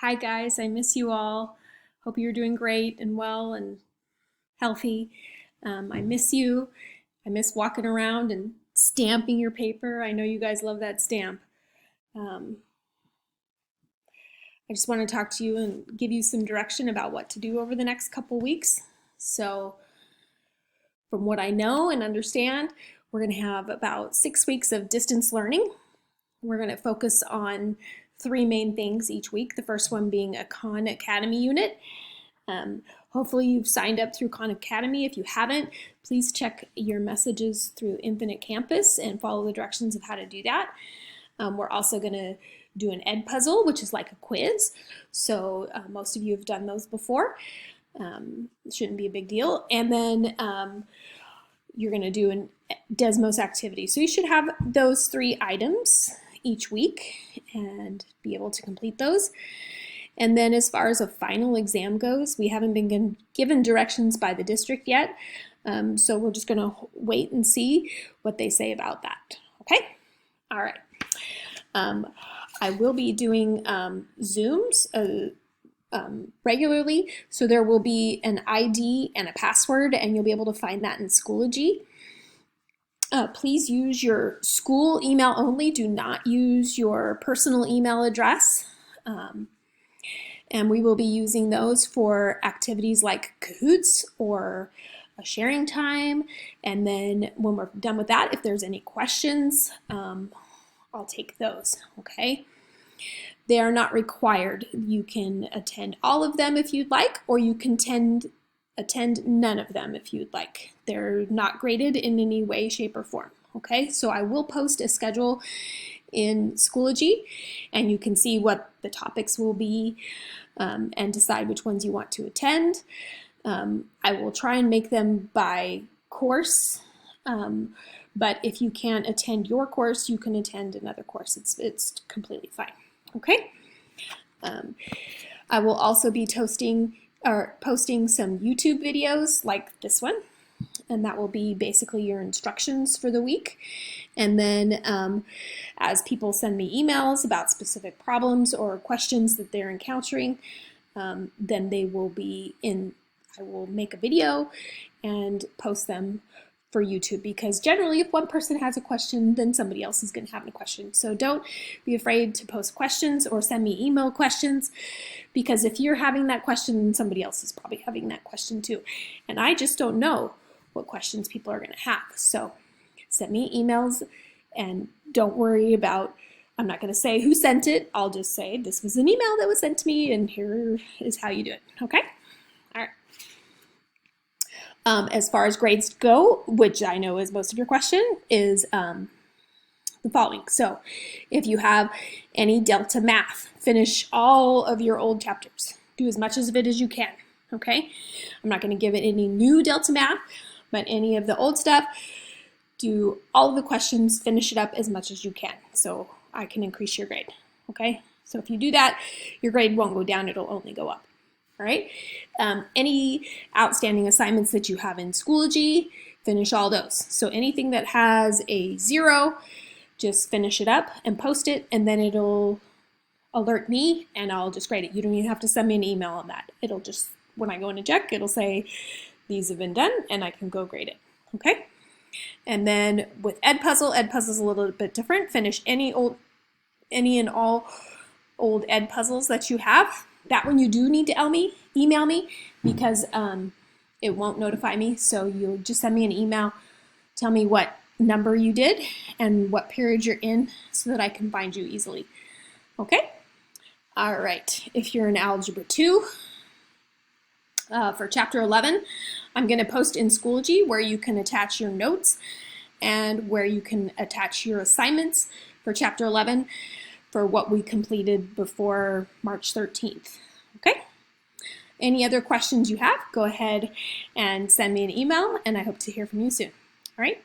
Hi guys, I miss you all. Hope you're doing great and well and healthy. I miss you. I miss walking around and stamping your paper. I know you guys love that stamp. Um, I just want to talk to you and give you some direction about what to do over the next couple weeks. So, from what I know and understand, we're going to have about 6 weeks of distance learning. We're going to focus on three main things each week. The first one being a Khan Academy unit. Hopefully you've signed up through Khan Academy. If you haven't, please check your messages through Infinite Campus and follow the directions of how to do that. We're also going to do an ed puzzle, which is like a quiz. So most of you have done those before. It shouldn't be a big deal. And then you're going to do an Desmos activity. So you should have those 3 items each week and be able to complete those. And then as far as a final exam goes, we haven't been given directions by the district yet. So we're just going to wait and see what they say about that. Okay? All right. I will be doing Zooms regularly. So there will be an ID and a password, and you'll be able to find that in Schoology. Please use your school email only. Do not use your personal email address. And we will be using those for activities like Kahoots or a sharing time. And then when we're done with that, if there's any questions, I'll take those, okay? They are not required. You can attend all of them if you'd like, or you can attend none of them if you'd like. They're not graded in any way, shape, or form, okay? So I will post a schedule in Schoology, and you can see what the topics will be and decide which ones you want to attend. I will try and make them by course, but if you can't attend your course, you can attend another course. It's completely fine, okay? I will also be posting some YouTube videos like this one, and that will be basically your instructions for the week. And then as people send me emails about specific problems or questions that they're encountering, then they will be I will make a video and post them for YouTube, because generally if one person has a question, then somebody else is going to have a question. So don't be afraid to post questions or send me email questions, because if you're having that question, then somebody else is probably having that question too. And I just don't know what questions people are going to have. So send me emails, and don't worry about, I'm not going to say who sent it. I'll just say this was an email that was sent to me, and here is how you do it. Okay? All right. As far as grades go, which I know is most of your question, is the following. So if you have any Delta Math, finish all of your old chapters. Do as much of it as you can. Okay? I'm not going to give it any new Delta Math, but any of the old stuff, do all of the questions, finish it up as much as you can, so I can increase your grade, okay? So if you do that, your grade won't go down, it'll only go up, all right? Any outstanding assignments that you have in Schoology, finish all those. So anything that has a 0, just finish it up and post it, and then it'll alert me, and I'll just grade it. You don't even have to send me an email on that. It'll just, when I go in to check, it'll say, these have been done, and I can go grade it, okay? And then with Edpuzzle's a little bit different. Finish any and all old Ed puzzles that you have. That one you do need to email me, because it won't notify me. So you'll just send me an email, tell me what number you did and what period you're in, so that I can find you easily. Okay? All right. If you're in Algebra 2, for Chapter 11, I'm going to post in Schoology where you can attach your notes and where you can attach your assignments for Chapter 11 for what we completed before March 13th. Okay? Any other questions you have, go ahead and send me an email, and I hope to hear from you soon. All right?